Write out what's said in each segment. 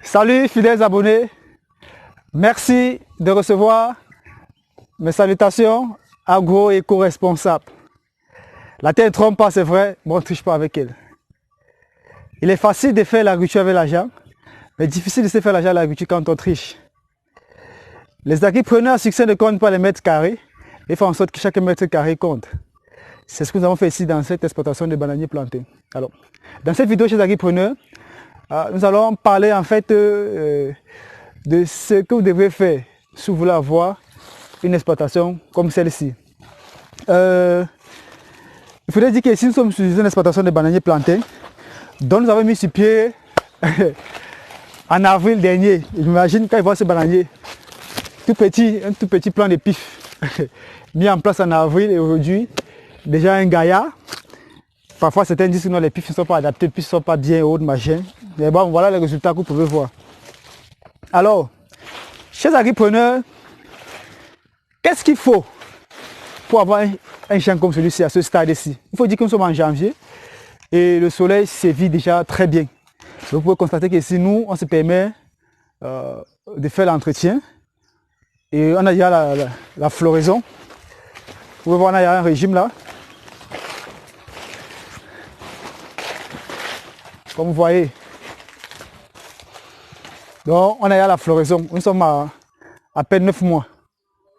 Salut fidèles abonnés, merci de recevoir mes salutations agro-éco-responsables. La terre ne trompe pas, c'est vrai, mais on ne triche pas avec elle. Il est facile de faire l'agriculture avec l'argent, mais difficile de se faire l'argent avec l'agriculture quand on triche. Les agripreneurs à succès ne comptent pas les mètres carrés, ils font en sorte que chaque mètre carré compte. C'est ce que nous avons fait ici dans cette exploitation de bananiers plantés. Alors, dans cette vidéo chez les agripreneurs, nous allons parler en fait de ce que vous devrez faire si vous voulez avoir une exploitation comme celle-ci. Il faudrait dire qu'ici nous sommes sur une exploitation de bananiers plantés dont nous avons mis sur pied en avril dernier. J'imagine quand ils voient ce bananier tout petit, un tout petit plan de pif mis en place en avril et aujourd'hui déjà un gaillard. Parfois certains disent que non, les pifs ne sont pas adaptés, les pifs ne sont pas bien hauts de machin. Mais bon, voilà les résultats que vous pouvez voir. Alors, chers agripreneurs, qu'est-ce qu'il faut pour avoir un champ comme celui-ci à ce stade-ci? Il faut dire que nous sommes en janvier et le soleil sévit déjà très bien. Donc vous pouvez constater qu'ici, nous, on se permet de faire l'entretien et on a déjà la floraison. Vous pouvez voir, on a déjà un régime là. Comme vous voyez, donc on a déjà la floraison. Nous sommes à peine 9 mois.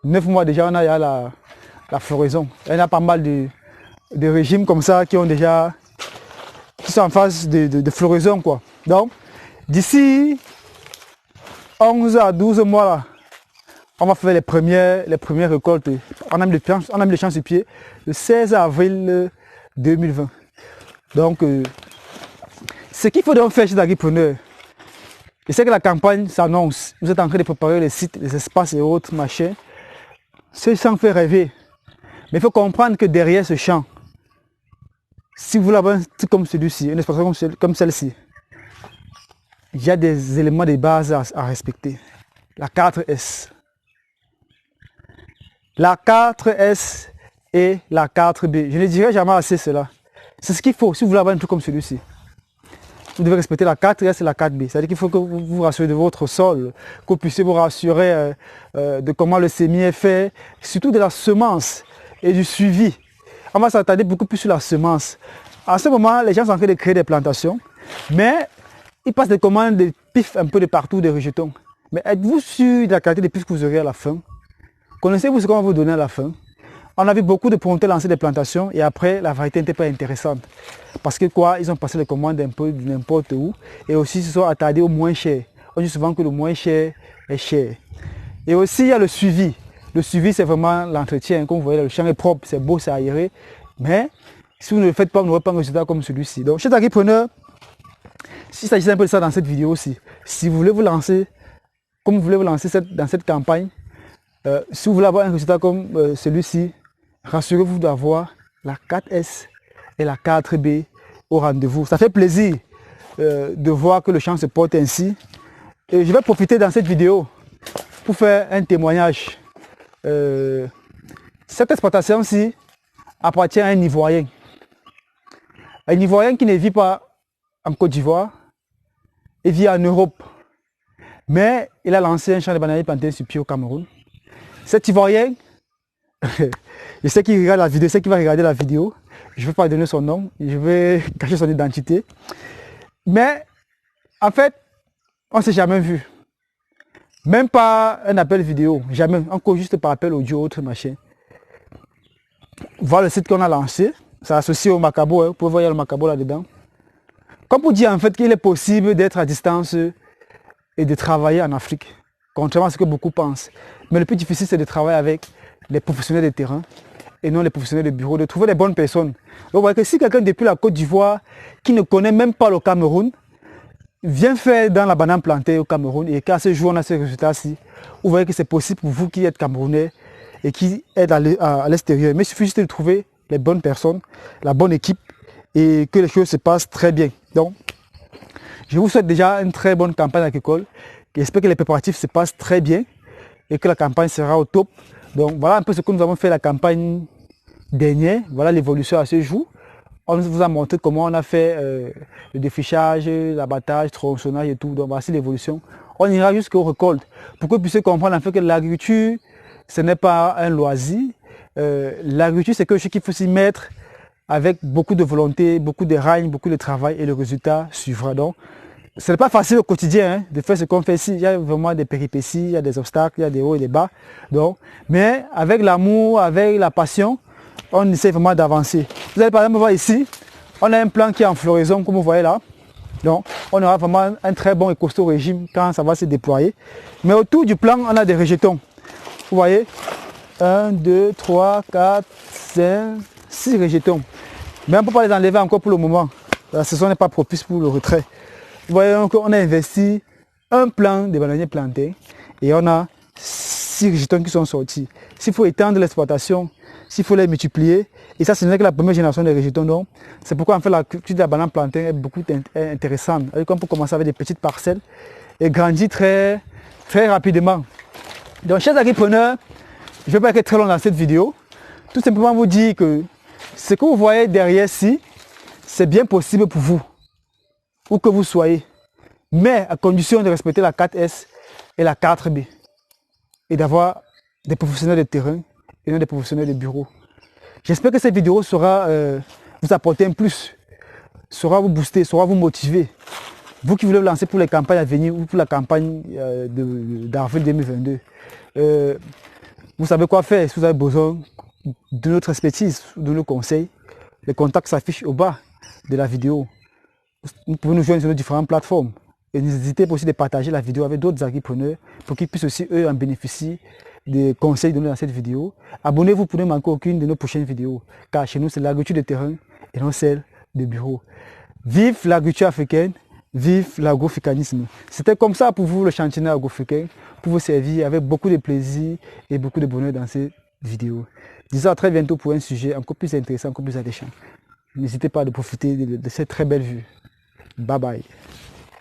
9 mois déjà, on a déjà la floraison. Il y a pas mal de régimes comme ça qui sont en phase de floraison, quoi. Donc, d'ici 11 à 12 mois là, on va faire les premières récoltes. On a mis les champs sur pied le 16 avril 2020. Donc, ce qu'il faut donc faire chez les agripreneurs, je sais que la campagne s'annonce, vous êtes en train de préparer les sites, les espaces et autres machins. Ce champ fait rêver. Mais il faut comprendre que derrière ce champ, si vous voulez avoir un truc comme celui-ci, une exploitation comme celle-ci, il y a des éléments de base à respecter. La 4S. La 4S et la 4B. Je ne dirai jamais assez cela. C'est ce qu'il faut si vous voulez avoir un truc comme celui-ci. Vous devez respecter la 4S et la 4B. C'est-à-dire qu'il faut que vous vous rassurez de votre sol, que vous puissiez vous rassurer de comment le semis est fait, surtout de la semence et du suivi. On va s'attarder beaucoup plus sur la semence. En ce moment, les gens sont en train de créer des plantations, mais ils passent des commandes de pif un peu de partout, des rejetons. Mais êtes-vous sûr de la qualité des pifs que vous aurez à la fin? Connaissez-vous ce qu'on va vous donner à la fin? On a vu beaucoup de producteurs lancer des plantations et après la variété n'était pas intéressante. Parce que quoi, ils ont passé les commandes un peu de n'importe où et aussi ils se sont attardés au moins cher. On dit souvent que le moins cher est cher. Et aussi il y a le suivi. Le suivi c'est vraiment l'entretien. Comme vous voyez, le champ est propre, c'est beau, c'est aéré. Mais si vous ne le faites pas, vous n'aurez pas un résultat comme celui-ci. Donc chez les agripreneurs, s'il s'agissait un peu de ça dans cette vidéo aussi, si vous voulez vous lancer, comme vous voulez vous lancer dans cette campagne, si vous voulez avoir un résultat comme celui-ci, rassurez-vous d'avoir la 4S et la 4B au rendez-vous. Ça fait plaisir de voir que le champ se porte ainsi. Et je vais profiter dans cette vidéo pour faire un témoignage. Cette exploitation-ci appartient à un Ivoirien. Un Ivoirien qui ne vit pas en Côte d'Ivoire, il vit en Europe. Mais il a lancé un champ de bananiers plantés sur pied au Cameroun. Cet Ivoirien, je sais qu'il regarde la vidéo, je sais qu'il va regarder la vidéo. Je ne vais pas donner son nom, je vais cacher son identité. Mais en fait, on ne s'est jamais vu. Même pas un appel vidéo, jamais. Encore juste par appel audio, autre machin. Voilà le site qu'on a lancé. C'est associé au Macabo, hein. Vous pouvez voir le Macabo là-dedans. Comme pour dire en fait qu'il est possible d'être à distance et de travailler en Afrique. Contrairement à ce que beaucoup pensent. Mais le plus difficile, c'est de travailler avec les professionnels de terrain et non les professionnels de bureau, de trouver les bonnes personnes. Donc vous voyez que si quelqu'un depuis la Côte d'Ivoire, qui ne connaît même pas le Cameroun, vient faire dans la banane plantée au Cameroun et qu'à ce jour on a ces résultats-ci, vous voyez que c'est possible pour vous qui êtes Camerounais et qui êtes à l'extérieur. Mais il suffit juste de trouver les bonnes personnes, la bonne équipe et que les choses se passent très bien. Donc, je vous souhaite déjà une très bonne campagne agricole. J'espère que les préparatifs se passent très bien et que la campagne sera au top. Donc voilà un peu ce que nous avons fait la campagne dernière. Voilà l'évolution à ce jour. On vous a montré comment on a fait le défrichage, l'abattage, tronçonnage et tout. Donc voici l'évolution. On ira jusqu'aux récoltes pour que vous puissiez comprendre en fait que l'agriculture, ce n'est pas un loisir. L'agriculture, c'est quelque chose qu'il faut s'y mettre avec beaucoup de volonté, beaucoup de règne, beaucoup de travail et le résultat suivra. Donc, ce n'est pas facile au quotidien hein, de faire ce qu'on fait ici. Il y a vraiment des péripéties, il y a des obstacles, il y a des hauts et des bas. Donc, mais avec l'amour, avec la passion, on essaie vraiment d'avancer. Vous allez par exemple voir ici, on a un plant qui est en floraison, comme vous voyez là. Donc, on aura vraiment un très bon et costaud régime quand ça va se déployer. Mais autour du plant, on a des rejetons. Vous voyez, 1, 2, 3, 4, 5, 6 rejetons. Mais on ne peut pas les enlever encore pour le moment. La saison n'est pas propice pour le retrait. Vous voyez, on a investi un plant de bananiers plantés et on a 6 rejetons qui sont sortis. S'il faut étendre l'exploitation, s'il faut les multiplier, et ça ce n'est que la première génération des rejetons, donc c'est pourquoi en fait la culture de la banane plantain est beaucoup intéressante. On peut commencer avec des petites parcelles et grandir très rapidement. Donc chers agripreneurs, je ne vais pas être très long dans cette vidéo, tout simplement vous dire que ce que vous voyez derrière ici, c'est bien possible pour vous, où que vous soyez, mais à condition de respecter la 4S et la 4B et d'avoir des professionnels de terrain et non des professionnels de bureau. J'espère que cette vidéo saura vous apporter un plus, saura vous booster, saura vous motiver. Vous qui voulez vous lancer pour les campagnes à venir ou pour la campagne d'avril 2022, vous savez quoi faire. Si vous avez besoin de notre expertise, de nos conseils, les contacts s'affichent au bas de la vidéo. Vous pouvez nous joindre sur nos différentes plateformes. Et n'hésitez pas aussi de partager la vidéo avec d'autres agripreneurs pour qu'ils puissent aussi eux en bénéficier des conseils donnés dans cette vidéo. Abonnez-vous pour ne manquer aucune de nos prochaines vidéos. Car chez nous, c'est l'agriculture de terrain et non celle de bureau. Vive l'agriculture africaine, vive l'agroafricanisme. C'était comme ça pour vous le chantier agroafricain, pour vous servir avec beaucoup de plaisir et beaucoup de bonheur dans ces vidéos. Disons à très bientôt pour un sujet encore plus intéressant, encore plus alléchant. N'hésitez pas à profiter de cette très belle vue. Bye bye.